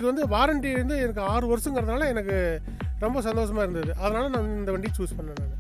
இது வந்து வாரண்டி வந்து எனக்கு 6 வருஷங்கிறதுனால எனக்கு ரொம்ப சந்தோஷமாக இருந்தது. அதனால் நான் இந்த வண்டி சூஸ் பண்ணேன் நான்.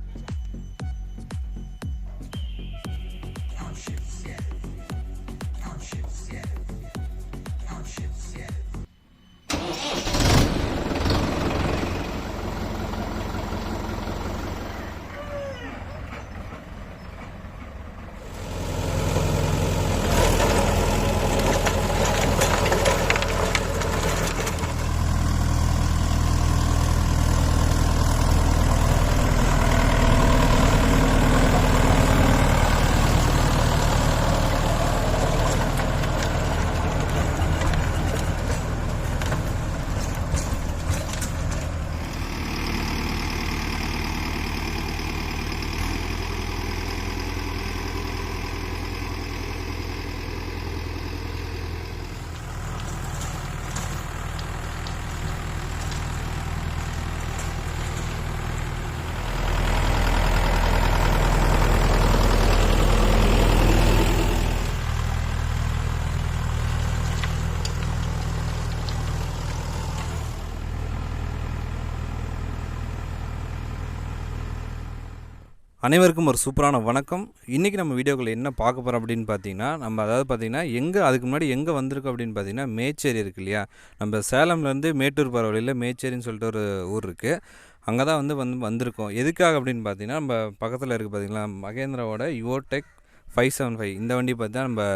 அனைவருக்கும் ஒரு சூப்பரான வணக்கம். இன்றைக்கி நம்ம வீடியோக்குள்ள என்ன பார்க்க போகிறோம் அப்படின்னு பார்த்தீங்கன்னா, நம்ம அதாவது பார்த்திங்கன்னா அதுக்கு முன்னாடி எங்கே வந்திருக்கோம் அப்படின்னு பார்த்தீங்கன்னா, மேச்சேரி இருக்குது இல்லையா, நம்ம சேலம்லேருந்து மேட்டூர் போகிற வழியில் மேச்சேரின்னு சொல்லிட்டு ஒரு ஊர் இருக்குது. அங்கே தான் வந்திருக்கோம். எதுக்காக அப்படின்னு பார்த்தீங்கன்னா, நம்ம பக்கத்தில் இருக்குது பார்த்திங்களா, மகேந்திராவோட யுவோ டெக் 575 இந்த வண்டி பார்த்தா நம்ம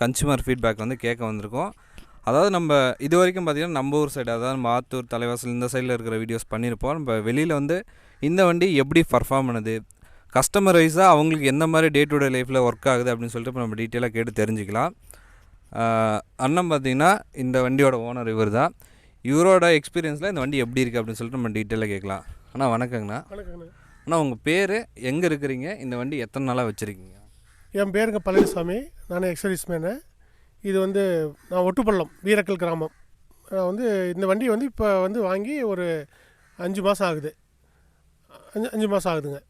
கன்சூமர் ஃபீட்பேக் கேட்க வந்திருக்கோம். அதாவது நம்ம இது வரைக்கும் பார்த்திங்கன்னா நம்ம ஊர் சைடு, அதாவது நம்ம ஆத்தூர் தலைவாசல் இந்த சைடில் இருக்கிற வீடியோஸ் பண்ணியிருப்போம். நம்ம வெளியில் இந்த வண்டி எப்படி பர்ஃபார்ம் பண்ணுது, கஸ்டமர் வைஸாக அவங்களுக்கு எந்த மாதிரி டே டு டே லைஃப்பில் ஒர்க் ஆகுது அப்படின்னு சொல்லிட்டு இப்போ நம்ம டீட்டெயிலாக கேட்டு தெரிஞ்சுக்கலாம். அண்ணன் பார்த்திங்கன்னா இந்த வண்டியோட ஓனர் இவர் தான். இவரோட எக்ஸ்பீரியன்ஸில் இந்த வண்டி எப்படி இருக்குது அப்படின்னு சொல்லிட்டு நம்ம டீட்டெயிலாக கேட்கலாம். அண்ணா வணக்கங்கண்ணா. வணக்கங்கண்ணா. அண்ணா உங்கள் பேர், எங்கே இருக்கிறீங்க, இந்த வண்டி எத்தனை நாளாக வச்சுருக்கீங்க? என் பேருங்க பழனிசாமி, நான் எக்ஸர்வீஸ்மேனு. இது நான் ஒட்டுப்பள்ளம் வீரக்கல் கிராமம். நான் இந்த வண்டி இப்போ வாங்கி ஒரு 5 மாதம் ஆகுது. 5 மாதம் ஆகுதுங்க.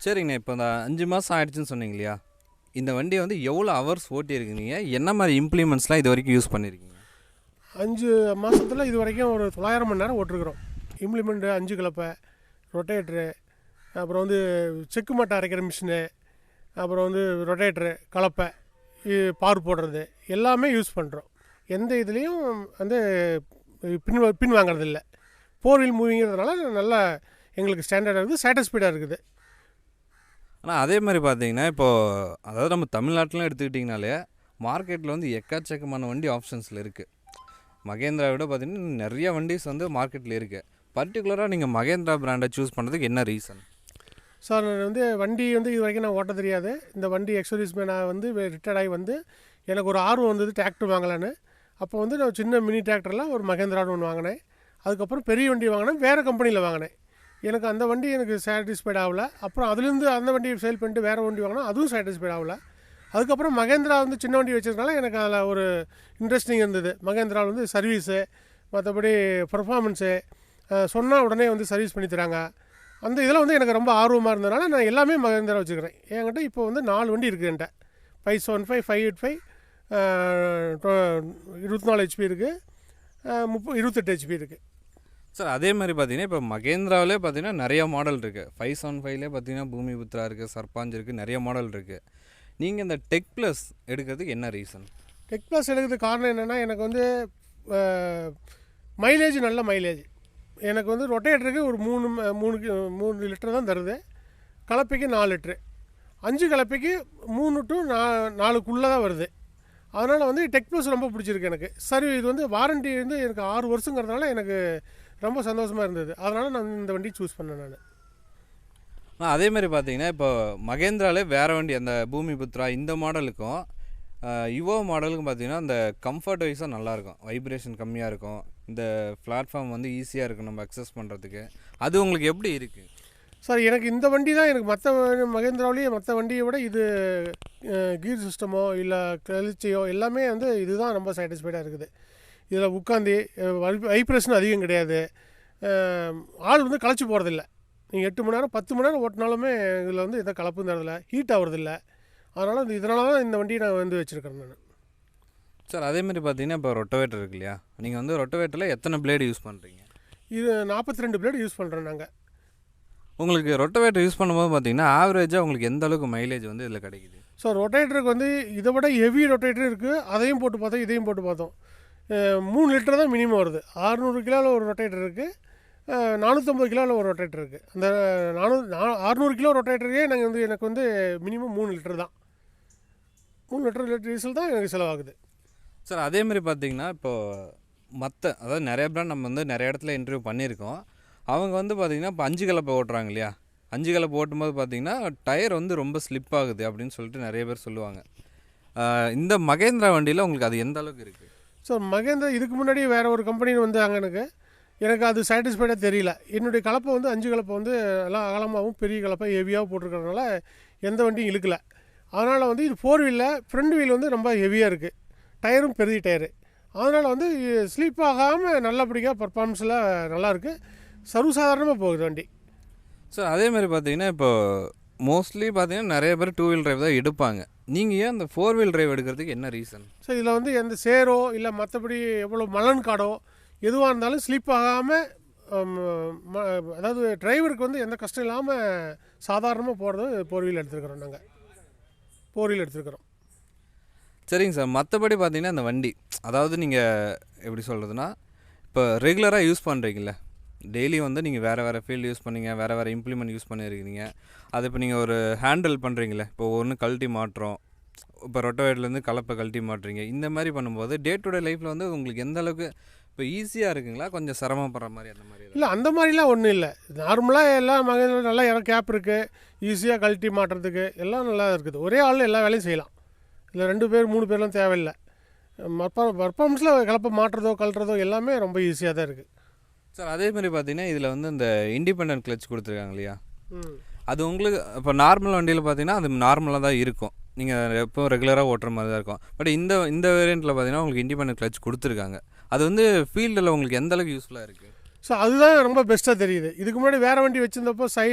சரிங்கண்ணா. இப்போ இந்த 5 மாதம் ஆகிடுச்சின்னு சொன்னீங்க இல்லையா, இந்த வண்டியை எவ்வளோ ஹவர்ஸ் ஓட்டியிருக்கீங்க, என்ன மாதிரி இம்ப்ளிமெண்ட்ஸ்லாம் இது வரைக்கும் யூஸ் பண்ணியிருக்கீங்க? 5 மாதத்தில் இது வரைக்கும் ஒரு 900 மணி நேரம் ஓட்டிருக்கிறோம். இம்ப்ளிமெண்ட்டு 5 கலப்பை, ரொட்டேட்ரு, அப்புறம் செக்கு மட்டை அரைக்கிற மிஷினு, அப்புறம் ரொட்டேட்ரு, கலப்பை, பார் போடுறது எல்லாமே யூஸ் பண்ணுறோம். எந்த இதுலேயும் பின் வாங்குறதில்ல. 4 வீல் மூவிங்கிறதுனால நல்லா எங்களுக்கு ஸ்டாண்டர்டாக இருக்குது, சாட்டிஸ்ஃபைடாக இருக்குது. ஆனால் அதே மாதிரி பார்த்தீங்கன்னா, இப்போது அதாவது நம்ம தமிழ்நாட்டிலாம் எடுத்துக்கிட்டிங்கனாலே மார்க்கெட்டில் எக்கச்சக்கமான வண்டி ஆப்ஷன்ஸில் இருக்குது. மகேந்திரா விட பார்த்திங்கன்னா நிறைய வண்டிஸ் மார்க்கெட்டில் இருக்குது. பர்டிகுலராக நீங்கள் மகேந்திரா பிராண்டை சூஸ் பண்ணுறதுக்கு என்ன ரீசன்? சார், நான் வண்டி இது வரைக்கும் நான் ஓட்ட தெரியாது. இந்த வண்டி எக்ஸர்வீஸ்மேனாக ரிட்டையர்ட் ஆகி எனக்கு ஒரு ஆர்வம் வந்தது டிராக்டர் வாங்கலான்னு. அப்போ நான் சின்ன மினி டிராக்டரில் ஒரு மகேந்திரான்னு ஒன்று வாங்கினேன். அதுக்கப்புறம் பெரிய வண்டி வாங்கினேன், வேறு கம்பெனியில் வாங்கினேன். எனக்கு அந்த வண்டி எனக்கு சாட்டிஸ்ஃபைட் ஆகலை. அப்புறம் அதுலேருந்து அந்த வண்டியை சேல் பண்ணிட்டு வேறு வண்டி வாங்கினா அதுவும் சாட்டிஸ்ஃபைட் ஆகலை. அதுக்கப்புறம் மகேந்திரா சின்ன வண்டி வச்சதுனால எனக்கு அதில் ஒரு இன்ட்ரெஸ்டிங் இருந்தது. மகேந்திரா சர்வீஸு, மற்றபடி பர்ஃபார்மன்ஸு சொன்னால் உடனே சர்வீஸ் பண்ணி தராங்க. அந்த இதில் எனக்கு ரொம்ப ஆர்வமாக இருந்ததுனால நான் எல்லாமே மகேந்திரா வச்சுக்கிறேன். என்கிட்ட இப்போ 4 வண்டி இருக்குது. என்கிட்ட 575, 585, 24 HP இருக்குது, 28 HP இருக்குது. சார், அதே மாதிரி பார்த்தீங்கன்னா இப்போ மகேந்திராவிலே பார்த்தீங்கன்னா நிறைய மாடல் இருக்குது. 575லே பார்த்தீங்கன்னா பூமிபுத்ரா இருக்குது, சர்பாஞ்ச் இருக்குது, நிறைய மாடல் இருக்குது. நீங்கள் இந்த டெக் ப்ளஸ் எடுக்கிறதுக்கு என்ன ரீசன்? டெக் ப்ளஸ் எடுக்கிறதுக்கு காரணம் என்னென்னா, எனக்கு மைலேஜ், நல்ல மைலேஜ். எனக்கு ரொட்டேட்டருக்கு ஒரு 3 லிட்டர் தான் தருது. கலப்பைக்கு 4 லிட்ரு, 5 கலப்பைக்கு 3 to 4க்குள்ளே தான் வருது. அதனால் டெக் ப்ளஸ் ரொம்ப பிடிச்சிருக்கு எனக்கு. சரி, இது வாரண்டி எனக்கு 6 வருஷங்கிறதுனால எனக்கு ரொம்ப சந்தோஷமாக இருந்தது. அதனால் நான் இந்த வண்டி சூஸ் பண்ணேன் நான். அதே மாதிரி பார்த்தீங்கன்னா, இப்போ மகேந்திராலே வேறு வண்டி அந்த பூமிபுத்ரா இந்த மாடலுக்கும் யுவோ மாடலுக்கும் பார்த்தீங்கன்னா அந்த கம்ஃபர்ட் வைஸாக நல்லாயிருக்கும். வைப்ரேஷன் கம்மியாக இருக்கும். இந்த பிளாட்ஃபார்ம் ஈஸியாக இருக்கும் நம்ம அக்சஸ் பண்ணுறதுக்கு. அது உங்களுக்கு எப்படி இருக்குது? சார், எனக்கு இந்த வண்டி தான் எனக்கு மற்ற மகேந்திராவிலேயே மற்ற வண்டியை விட இது கீர் சிஸ்டமோ இல்லை கிளச்சியோ எல்லாமே இதுதான் ரொம்ப சாட்டிஸ்ஃபைடாக இருக்குது. இதில் உட்காந்து வைப்ரேஷன் அதிகம் கிடையாது. ஆள் களைச்சி போகிறதில்ல. நீங்கள் 8 மணி நேரம் 10 மணி நேரம் ஓட்டினாலுமே இதில் எந்த கலப்பும் தரதில்லை, ஹீட் ஆகிறதில்ல. அதனால் இதனால தான் இந்த வண்டியை நான் வச்சுருக்கேன் நான். சார் அதேமாதிரி பார்த்தீங்கன்னா இப்போ ரொட்டவேட்டர் இருக்கு இல்லையா, நீங்கள் வந்து ரொட்டவேட்டரில் எத்தனை பிளேடு யூஸ் பண்ணுறீங்க? இது 42 பிளேடு யூஸ் பண்ணுறோம் நாங்கள். உங்களுக்கு ரொட்டவேட்டர் யூஸ் பண்ணும்போது பார்த்தீங்கன்னா ஆவரேஜாக உங்களுக்கு எந்த அளவுக்கு மைலேஜ் வந்து இதில் கிடைக்குது? ஸோ ரொட்டேட்டருக்கு வந்து இதை விட ஹெவி ரொட்டேட்டர் இருக்குது. அதையும் போட்டு பார்த்தோம், இதையும் போட்டு பார்த்தோம். 3 லிட்டர் தான் மினிமம் வருது. 600 கிலோவில் ஒரு ரொட்டேட்டர் இருக்குது, 450 கிலோவில் ஒரு ரொட்டேட்டர் இருக்குது. அந்த 600 கிலோ ரொட்டேட்டரையே நாங்கள் வந்து எனக்கு வந்து மினிமம் 3 லிட்டர் தான், 3 லிட்டர் டீசல் தான் எனக்கு செலவாகுது. சார் அதேமாதிரி பார்த்தீங்கன்னா இப்போது அதாவது நிறைய பிராண்ட் நம்ம வந்து நிறைய இடத்துல இன்டர்வியூ பண்ணியிருக்கோம். அவங்க வந்து பார்த்திங்கன்னா இப்போ 5 கலப்பை ஓட்டுறாங்க இல்லையா, 5 கலப்பை ஓட்டும்போது பார்த்திங்கன்னா டயர் வந்து ரொம்ப ஸ்லிப் ஆகுது அப்படின்னு சொல்லிட்டு நிறைய பேர் சொல்லுவாங்க. இந்த மகேந்திரா வண்டியில் உங்களுக்கு அது எந்த அளவுக்கு இருக்குது? ஸோ மகேந்திரா இதுக்கு முன்னாடி வேறு ஒரு கம்பெனி வந்தாங்க. எனக்கு அது சாட்டிஸ்ஃபைடாக தெரியல. என்னுடைய கலப்பை வந்து 5 கலப்பை வந்து எல்லாம் அகலமாகவும் பெரிய கலப்பை ஹெவியாகவும் போட்டிருக்கிறதுனால எந்த வண்டியும் இழுக்கலை. அதனால் வந்து இது 4 வீலில் ஃப்ரண்ட் வீல் வந்து ரொம்ப ஹெவியாக இருக்குது, டயரும் பெரிய டயரு. அதனால் வந்து ஸ்லீப் ஆகாமல் நல்லபடியாக பர்ஃபார்மன்ஸில் நல்லாயிருக்கு, சர்வசாதாரணமாக போகுது வண்டி. சார் அதேமாதிரி பார்த்தீங்கன்னா இப்போ மோஸ்ட்லி பார்த்தீங்கன்னா நிறைய பேர் 2 வீல் டிரைவ் தான் எடுப்பாங்க. நீங்கள் ஏன் அந்த 4 வீல் டிரைவ் எடுக்கிறதுக்கு என்ன ரீசன்? ஸோ இதில் வந்து எந்த சேரோ இல்லை மற்றபடி எவ்வளோ மலன் காடோ எதுவாக இருந்தாலும் ஸ்லீப் ஆகாமல், அதாவது டிரைவருக்கு வந்து எந்த கஷ்டம் இல்லாமல் சாதாரணமாக போகிறது 4 வீல் எடுத்துருக்குறோம். நாங்கள் 4 வீல் எடுத்துருக்குறோம். சரிங்க சார். மற்றபடி பார்த்தீங்கன்னா இந்த வண்டி அதாவது நீங்கள் எப்படி சொல்கிறதுனா, இப்போ ரெகுலராக யூஸ் பண்ணுறீங்கள, டெய்லி வந்து நீங்கள் வேறு ஃபீல்டு யூஸ் பண்ணீங்க, வேறு இம்ப்ளிமெண்ட் யூஸ் பண்ணியிருக்கீங்க. அது இப்போ நீங்கள் ஒரு ஹேண்டில் பண்ணுறீங்களே, இப்போ ஒன்று கழட்டி மாட்டுறோம், இப்போ ரொட்டவேட்டர்லேருந்து கலப்பை கழட்டி மாட்டுறீங்க, இந்த மாதிரி பண்ணும்போது டே டு டே லைஃப்பில் வந்து உங்களுக்கு எந்த அளவுக்கு இப்போ ஈஸியாக இருக்குங்களா, கொஞ்சம் சிரமப்படுற மாதிரி அந்த மாதிரி? இல்லை, அந்த மாதிரிலாம் ஒன்றும் இல்லை. நார்மலாக எல்லாம் நல்லா கேப் இருக்குது, ஈஸியாக கழட்டி மாட்டுறதுக்கு எல்லாம் நல்லா இருக்குது. ஒரே ஆள் எல்லா வேலையும் செய்யலாம். இல்லை 2 பேர் 3 பேர்லாம் தேவையில்லை. பர்ஃபார்மன்ஸில் கலப்பை மாட்டுறதோ கழட்டுறதோ எல்லாமே ரொம்ப ஈஸியாக தான் இருக்குது. சார் அதேமாதிரி பார்த்தீங்கன்னா இதில் வந்து இந்த இண்டிபெண்டன்ட் கிளச் கொடுத்துருக்காங்க இல்லையா, அது உங்களுக்கு இப்போ நார்மல் வண்டியில் பார்த்தீங்கன்னா அது நார்மலாக தான் இருக்கும், நீங்கள் எப்போ ரெகுலராக ஓட்டுற மாதிரி தான் இருக்கும். பட் இந்த வேரியண்ட்டில் பார்த்தீங்கன்னா உங்களுக்கு இண்டிபெண்டன்ட் கிளச் கொடுத்துருக்காங்க. அது வந்து ஃபீல்டில் உங்களுக்கு எந்த அளவுக்கு யூஸ்ஃபுல்லாக இருக்குது? ஸோ அதுதான் ரொம்ப பெஸ்ட்டாக தெரியுது. இதுக்கு முன்னாடி வேறு வண்டி வச்சுருந்தப்போ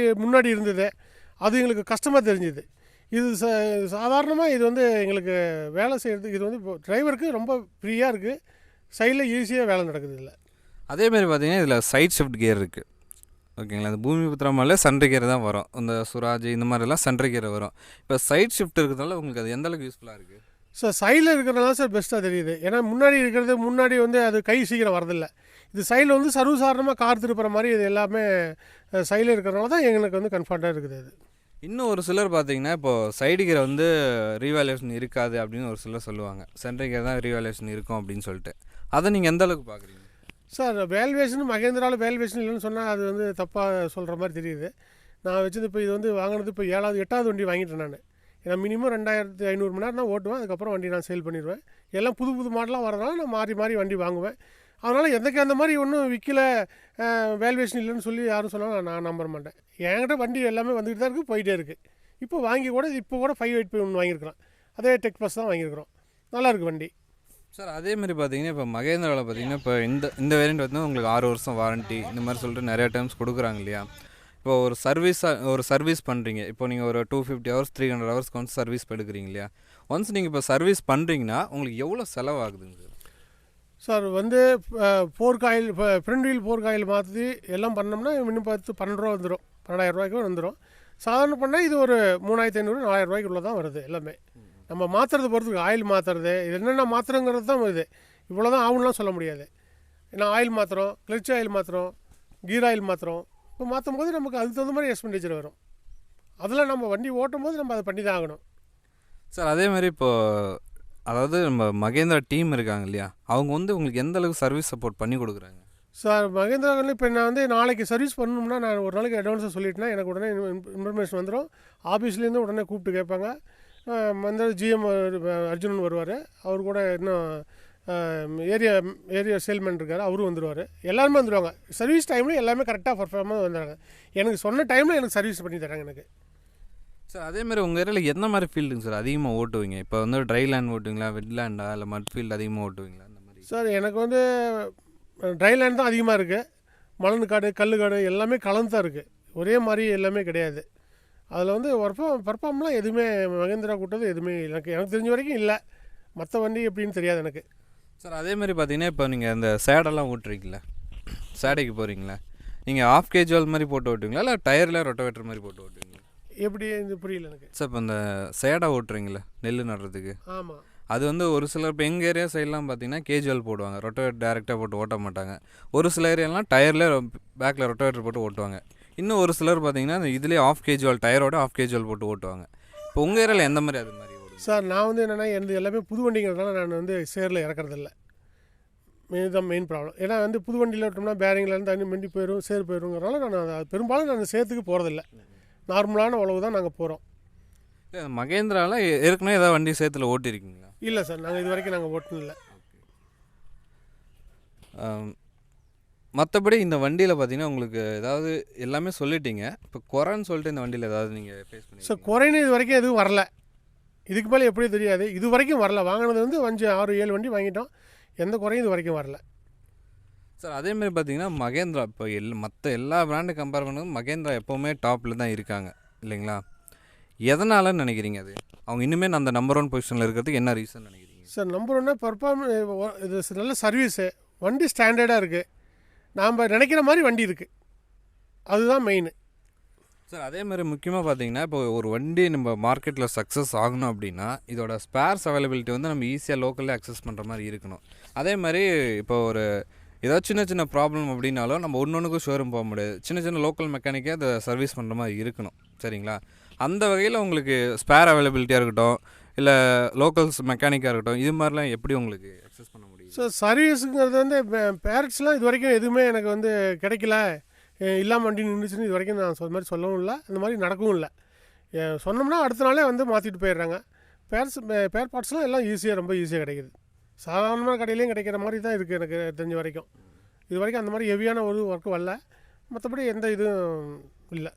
முன்னாடி இருந்தது, அது எங்களுக்கு கஷ்டமாக தெரிஞ்சுது. இது சாதாரணமாக இது வந்து எங்களுக்கு வேலை செய்கிறதுக்கு இது வந்து இப்போ டிரைவருக்கு ரொம்ப ஃப்ரீயாக இருக்குது, சைடில் ஈஸியாக வேலை நடக்குது. இதில் அதேமாதிரி பார்த்தீங்கன்னா இதில் சைட் ஷிஃப்ட் கியர் இருக்குது, ஓகேங்களா. அந்த பூமி புத்திரமாலே சன்ட்ரி கியர் தான் வரும், இந்த சுராஜ் இந்த மாதிரிலாம் சன்ட்ரி கியர் வரும். இப்போ சைட் ஷிஃப்ட் இருக்கிறதுனால உங்களுக்கு அது எந்த அளவுக்கு யூஸ்ஃபுல்லாக இருக்குது? சார் சைடில் இருக்கிறதுனால சார் பெஸ்ட்டாக தெரியுது. ஏன்னா முன்னாடி வந்து அது கை சீக்கிரம் வரதில்லை. இது சைடில் வந்து சர்வசாதாரணமாக கார் திருப்புற மாதிரி இது எல்லாமே சைடில் இருக்கிறதுனால தான் எங்களுக்கு வந்து கம்ஃபர்ட்டாக இருக்குது. அது இன்னும் ஒரு சிலர் பார்த்தீங்கன்னா இப்போது சைடு கியர் வந்து ரீவேல்யூஷன் இருக்காது அப்படின்னு ஒரு சிலர் சொல்லுவாங்க, சென்ட்ரி கியர் தான் ரீவேல்யூஷன் இருக்கும் அப்படின்னு சொல்லிட்டு. அதை நீங்கள் எந்த அளவுக்கு பார்க்குறீங்க? சார் வேல்வேஷன் மகேந்திராவில் வேல்வேஷன் இல்லைன்னு சொன்னால் அது வந்து தப்பாக சொல்கிற மாதிரி தெரியுது. நான் வச்சது இப்போ இது வந்து வாங்கினது இப்போ 8வது வண்டி வாங்கிட்டேன் நான். ஏன்னா மினிமம் 2500 மணி நேரம் தான் ஓட்டுவேன், அதுக்கப்புறம் வண்டி நான் சேல் பண்ணிடுவேன். எல்லாம் புது மாடலாக வரதுனால நான் மாறி வண்டி வாங்குவேன். அதனால் எனக்கு அந்த மாதிரி ஒன்றும் விற்கல, வேல்வேஷன் இல்லைன்னு சொல்லி யாரும் சொன்னாலும் நான் நம்ப மாட்டேன். என்கிட்ட வண்டி எல்லாமே வந்துக்கிட்டு தான் இருக்குது, போயிட்டே இருக்குது. இப்போ கூட 585 ஒன்று வாங்கியிருக்கிறோம், அதே டெக் ப்ளஸ் தான் வாங்கியிருக்கிறோம். நல்லாயிருக்கு வண்டி. சார் அதேமாதிரி பார்த்தீங்கன்னா இப்போ மகேந்திராவில் பார்த்தீங்கன்னா இப்போ இந்த வேரியண்ட் வந்து உங்களுக்கு 6 வருஷம் வாரண்ட்டி இந்த மாதிரி சொல்லிட்டு நிறையா டைம்ஸ் கொடுக்குறாங்க இல்லையா. இப்போ ஒரு சர்வீஸ் பண்ணுறீங்க, இப்போ நீங்கள் ஒரு 250 ஹவர்ஸ் 300 ஹவர்ஸ்க்கு வந்து சர்வீஸ் எடுக்கிறீங்க இல்லையா. ஒன்ஸ் நீங்கள் இப்போ சர்வீஸ் பண்ணுறீங்கன்னா உங்களுக்கு எவ்வளோ செலவாகுதுங்க சார்? வந்து fork oil, front wheel fork oil மாற்றி எல்லாம் பண்ணோம்னா இன்னும் 12 ரூபா வந்துடும், 12,000 ரூபாய்க்கு வந்துடும். சாதாரண பண்ணால் இது ஒரு 3500 4000 ரூபாய்க்குள்ளே தான் வருது எல்லாமே. நம்ம மாற்றுறது பொறுத்துக்கு ஆயில் மாற்றுறது இது என்னென்ன மாத்திரங்கிறது தான் வருது. இவ்வளோ தான் ஆகும்லாம் சொல்ல முடியாது. ஏன்னா ஆயில் மாத்திரம், கிளச் ஆயில் மாத்திரம், கீர் ஆயில் மாத்திரம், இப்போ மாற்றும் போது நமக்கு அதுக்கு தகுந்த மாதிரி எக்ஸ்பெண்டிச்சர் வரும். அதில் நம்ம வண்டி ஓட்டும் போது நம்ம அதை பண்ணி தான் ஆகணும். சார் அதேமாதிரி இப்போது அதாவது நம்ம மகேந்திரா டீம் இருக்காங்க இல்லையா, அவங்க வந்து உங்களுக்கு எந்த அளவுக்கு சர்வீஸ் சப்போர்ட் பண்ணி கொடுக்குறாங்க? சார் மகேந்திராவில் இப்போ நான் வந்து நாளைக்கு சர்வீஸ் பண்ணணும்னா நான் ஒரு நாளைக்கு அட்வான்ஸாக சொல்லிட்டேன்னா எனக்கு உடனே இன்ஃபர்மேஷன் வந்துடும். ஆஃபீஸ்லேருந்து உடனே கூப்பிட்டு கேட்பாங்க. வந்து ஜிஎம் அர்ஜுனன் வருவார், அவர் கூட இன்னும் ஏரியா சேல்மேன் இருக்கார், அவரும் வந்துடுவார். எல்லாருமே வந்துடுவாங்க. சர்வீஸ் டைமில் எல்லாமே கரெக்டாக பர்ஃபார்மாக வந்துடுறாங்க. எனக்கு சொன்ன டைமில் எனக்கு சர்வீஸ் பண்ணி தராங்க எனக்கு. சார் அதேமாதிரி உங்கள் ஏரியாவில் எந்த மாதிரி ஃபீல்டுங்க சார் அதிகமாக ஓட்டுவீங்க? இப்போ வந்து ட்ரை லேண்ட் ஓட்டுவீங்களா, வெட் லேண்டா, இல்லை மட் ஃபீல்டு அதிகமாக ஓட்டுவீங்களா அந்த மாதிரி? சார் எனக்கு வந்து ட்ரை லேண்ட் தான் அதிகமாக இருக்குது. மணல் காடு, கல் காடு எல்லாமே கலந்து தான் இருக்குது, ஒரே மாதிரி எல்லாமே கிடையாது. அதில் வந்து பர்ஃபார்ம்லாம் எதுவுமே மகேந்திரா கூட்டது எதுவுமே எனக்கு தெரிஞ்ச வரைக்கும் இல்லை. மற்ற வண்டி எப்படின்னு தெரியாது எனக்கு. சார் அதே மாதிரி பார்த்தீங்கன்னா இப்போ நீங்கள் அந்த சேடெல்லாம் ஓட்டுறீங்களா, சேடைக்கு போகிறீங்களா, நீங்கள் ஆஃப் கேஜுவல் மாதிரி போட்டு ஓட்டுவீங்களா இல்லை டயரில் ரொட்டோவேட்டர் மாதிரி போட்டு ஓட்டுவீங்களா? எப்படி இது புரியல எனக்கு. சார் இப்போ இந்த சேடை ஓட்டுறீங்களா நெல் நடுறதுக்கு, ஆமாம். அது வந்து ஒரு சிலர் இப்போ எங்கள் ஏரியா சைட்லாம் பார்த்தீங்கன்னா கேஜுவல் போடுவாங்க, ரொட்டோவேட்டர் டேரெக்டாக போட்டு ஓட்ட மாட்டாங்க. ஒரு சில ஏரியாலாம் டயரில் பேக்கில் ரொட்டோவேட்டர் போட்டு ஓட்டுவாங்க. இன்னும் ஒரு சிலர் பார்த்தீங்கன்னா இதுலேயே ஆஃப் கேஜுவல் டயரோட ஆஃப் கேஜுவல் போட்டு ஓட்டுவாங்க. இப்போ உங்கள் ஏரியாவில் எந்த மாதிரி அது மாதிரி ஓடுது? சார் நான் வந்து என்னென்னா எனது எல்லாமே புது வண்டிங்கிறதுனால நான் வந்து சேரில் இறக்குறதில்ல. இதுதான் மெயின் ப்ராப்ளம். ஏன்னா வந்து புது வண்டியில் விட்டோம்னா பேரிங்லேருந்து தண்ணி மண்டி போயிடும், சேர் போயிடுங்கிறனால நான் பெரும்பாலும் நான் சேத்துக்கு போகிறதில்ல. நார்மலான உழவு தான் நாங்கள் போகிறோம். மகேந்திராவில் ஏற்கனவே ஏதாவது வண்டி சேத்துல ஓட்டியிருக்கீங்களா? இல்லை சார், நாங்கள் இது வரைக்கும் நாங்கள் ஓட்டினில்லை. மற்றபடி இந்த வண்டியில் பார்த்தீங்கன்னா உங்களுக்கு ஏதாவது எல்லாமே சொல்லிட்டீங்க. இப்போ குறைன்னு சொல்லிட்டு இந்த வண்டியில் ஏதாவது நீங்கள் ஃபேஸ் பண்ணி சார் குறைன்னு இது வரைக்கும் எதுவும் வரல. இதுக்கு மேலே எப்படி தெரியாது. இது வரைக்கும் வரல. வாங்கினது வந்து 5, 6, 7 வண்டி வாங்கிட்டோம். எந்த குறையும் இது வரைக்கும் வரல. சார் அதேமாதிரி பார்த்தீங்கன்னா மகேந்திரா இப்போ மற்ற எல்லா பிராண்டை கம்பேர் பண்ணும்போது மகேந்திரா எப்போவுமே டாப்பில் தான் இருக்காங்க இல்லைங்களா? எதனாலன்னு நினைக்கிறீங்க? அது அவங்க இனிமேல் அந்த நம்பர் 1 பொசிஷனில் இருக்கிறதுக்கு என்ன ரீசன் நினைக்கிறீங்க? சார் நம்பர் 1 இது நல்ல சர்வீஸு, வண்டி ஸ்டாண்டர்டாக இருக்குது, நாம் நினைக்கிற மாதிரி வண்டி இருக்குது, அதுதான் மெயின். சார் அதே மாதிரி முக்கியமாக பார்த்தீங்கன்னா இப்போ ஒரு வண்டி நம்ம மார்க்கெட்டில் சக்ஸஸ் ஆகணும் அப்படின்னா இதோட ஸ்பேர்ஸ் அவைலபிலிட்டி வந்து நம்ம ஈஸியாக லோக்கல்லே அக்சஸ் பண்ணுற மாதிரி இருக்கணும். அதே மாதிரி இப்போ ஒரு ஏதாவது சின்ன சின்ன ப்ராப்ளம் அப்படின்னாலும் நம்ம ஒன்றுக்கும் ஷோரூம் போக முடியாது. சின்ன சின்ன லோக்கல் மெக்கானிக்கே அதை சர்வீஸ் பண்ணுற மாதிரி இருக்கணும். சரிங்களா? அந்த வகையில் உங்களுக்கு ஸ்பேர் அவைலபிலிட்டியாக இருக்கட்டும், இல்லை லோக்கல்ஸ் மெக்கானிக்காக இருக்கட்டும், இது மாதிரிலாம் எப்படி உங்களுக்கு அக்சஸ் பண்ண முடியும்? ஸோ சர்வீஸுங்கிறது வந்து பேரண்ட்ஸ்லாம் இது வரைக்கும் எதுவுமே எனக்கு வந்து கிடைக்கல, இல்லாமல் வண்டி நின்றுச்சுன்னு இது வரைக்கும் நான் மாதிரி சொல்லவும் இல்லை, இந்த மாதிரி நடக்கவும் இல்லை. சொன்னோம்னா அடுத்த நாளே வந்து மாற்றிட்டு போயிடுறாங்க. பேர் பார்ட்ஸ்லாம் எல்லாம் ரொம்ப ஈஸியாக கிடைக்கிது. சாதாரணமான கடையிலையும் கிடைக்கிற மாதிரி தான் இருக்குது எனக்கு தெரிஞ்ச வரைக்கும். இது வரைக்கும் அந்த மாதிரி ஹெவியான ஒரு ஒர்க்கு வரல. மற்றபடி எந்த இதுவும் இல்லை.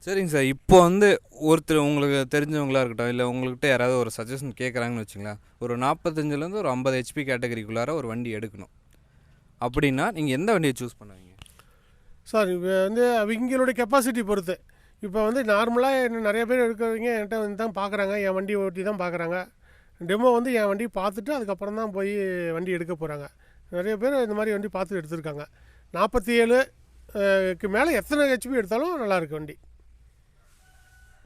சரிங்க சார். இப்போ வந்து ஒருத்தர் உங்களுக்கு தெரிஞ்சவங்களாக இருக்கட்டும், இல்லை உங்கள்கிட்ட யாராவது ஒரு சஜஷன் கேட்குறாங்கன்னு வச்சுங்களேன், ஒரு 45லேருந்து ஒரு 50 HP கேட்டகரிக்குள்ளார ஒரு வண்டி எடுக்கணும் அப்படின்னா நீங்கள் எந்த வண்டியை சூஸ் பண்ணுவீங்க? சார் இப்போ வந்து அவங்களுடைய கெப்பாசிட்டி பொறுத்து. இப்போ வந்து நார்மலாக என்ன நிறைய பேர் இருக்கிறவங்க என்கிட்ட வந்து தான் பார்க்குறாங்க, என் வண்டி ஓட்டி தான் பார்க்குறாங்க. டெமோ வந்து என் வண்டி பார்த்துட்டு அதுக்கப்புறம் தான் போய் வண்டி எடுக்க போகிறாங்க. நிறைய பேர் இந்த மாதிரி வண்டி பார்த்துட்டு எடுத்திருக்காங்க. 47க்கு மேலே எத்தனை HP எடுத்தாலும் நல்லாயிருக்கு வண்டி.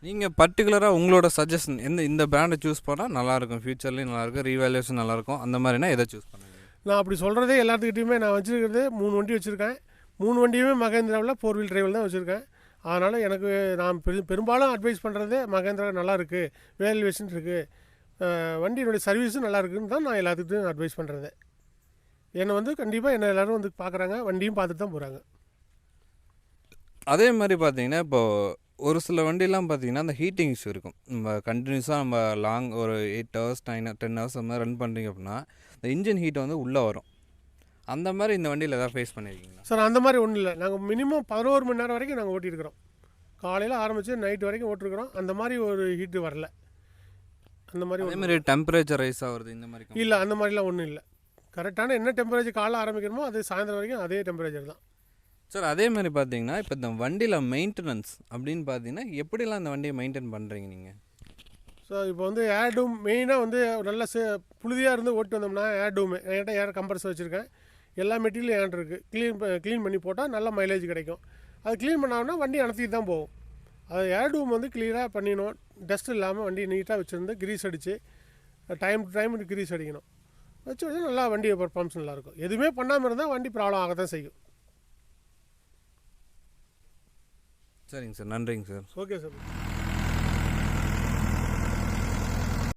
நீங்கள் பர்டிகுலராக உங்களோட சஜஷன் இந்த பிராண்டை சூஸ் பண்ணால் நல்லாயிருக்கும், ஃப்யூச்சர்லேயும் நல்லாயிருக்கும், ரீவேல்யூஷன் நல்லாயிருக்கும், அந்த மாதிரினா எதை சூஸ் பண்ணுவீங்க? நான் அப்படி சொல்கிறதே எல்லாத்துக்கிட்டையுமே நான் வச்சுருக்கிறது 3 வண்டி வச்சுருக்கேன். 3 வண்டியுமே மகேந்திராவில் 4 வீல் டிரைவில் தான் வச்சுருக்கேன். அதனால் எனக்கு நான் பெரும்பாலும் அட்வைஸ் பண்ணுறது மகேந்திரா நல்லா இருக்குது, வேல்யூவேஷன் இருக்குது, வண்டியினுடைய சர்வீஸும் நல்லா இருக்குதுன்னு தான் நான் எல்லாத்துக்கிட்டையும் அட்வைஸ் பண்ணுறது. என்னை வந்து கண்டிப்பாக என்ன எல்லோரும் வந்து பார்க்குறாங்க, வண்டியும் பார்த்துட்டு தான் போகிறாங்க. அதே மாதிரி பார்த்தீங்கன்னா இப்போது ஒரு சில வண்டிலாம் பார்த்தீங்கன்னா அந்த ஹீட்டிங் இஷ்யூ இருக்கும். நம்ம கண்டினியூஸாக நம்ம லாங் ஒரு 8 hours 10 hours அந்த மாதிரி ரன் பண்ணுறீங்க அப்படின்னா இந்த இன்ஜின் ஹீட்டை வந்து உள்ளே வரும். அந்த மாதிரி இந்த வண்டியில் எதாவது ஃபேஸ் பண்ணியிருக்கீங்களா? சார் அந்த மாதிரி ஒன்றும் இல்லை. நாங்கள் மினிமம் 11 மணி நேரம் வரைக்கும் நாங்கள் ஓட்டியிருக்கிறோம். காலையில் ஆரம்பித்து நைட்டு வரைக்கும் ஓட்டிருக்கிறோம். அந்த மாதிரி ஒரு ஹீட்டு வரல. அந்த மாதிரி அதே மாதிரி டெம்பரேச்சர் ரைஸ் ஆகுறது இந்த மாதிரி இல்லை, அந்த மாதிரிலாம் ஒன்றும் இல்லை. கரெக்டான என்ன டெம்பரேச்சர் காலைல ஆரம்பிக்கிறோமோ அது சாயந்தரம் வரைக்கும் அதே டெம்பரேச்சர் தான். சார் அதே மாதிரி பார்த்தீங்கன்னா இப்போ இந்த வண்டியில் மெயின்டெனன்ஸ் அப்படின்னு பார்த்தீங்கன்னா எப்படிலாம் இந்த வண்டியை மெயின்டைன் பண்ணுறீங்க நீங்கள்? ஸோ இப்போ வந்து ஏர் டூம் மெயினாக வந்து நல்லா புழுதியாக இருந்து ஓட்டு வந்தோம்னா ஏர் டூமு என்கிட்ட ஏர் கம்ப்ரஸர் வச்சுருக்கேன். எல்லா மெட்டீரியலும் ஏன் இருக்குது, க்ளீன் பண்ணி போட்டால் நல்ல மைலேஜ் கிடைக்கும். அது க்ளீன் பண்ணாங்கன்னா வண்டி அணைத்திட்டு தான் போகும். அது ஏர் டூம் வந்து கிளியராக பண்ணிடணும். டஸ்ட் இல்லாமல் வண்டி நீட்டாக வச்சுருந்து கிரீஸ் அடித்து டைம் டு டைம் கிரீஸ் அடிக்கணும். வச்சு நல்லா வண்டி பர்ஃபார்மன்ஸ் நல்லாயிருக்கும். எதுவுமே பண்ணாமல் இருந்தால் வண்டி ப்ராப்ளம் ஆக தான் செய்யும். சரிங்க சார், நன்றிங்க சார். Okay sir.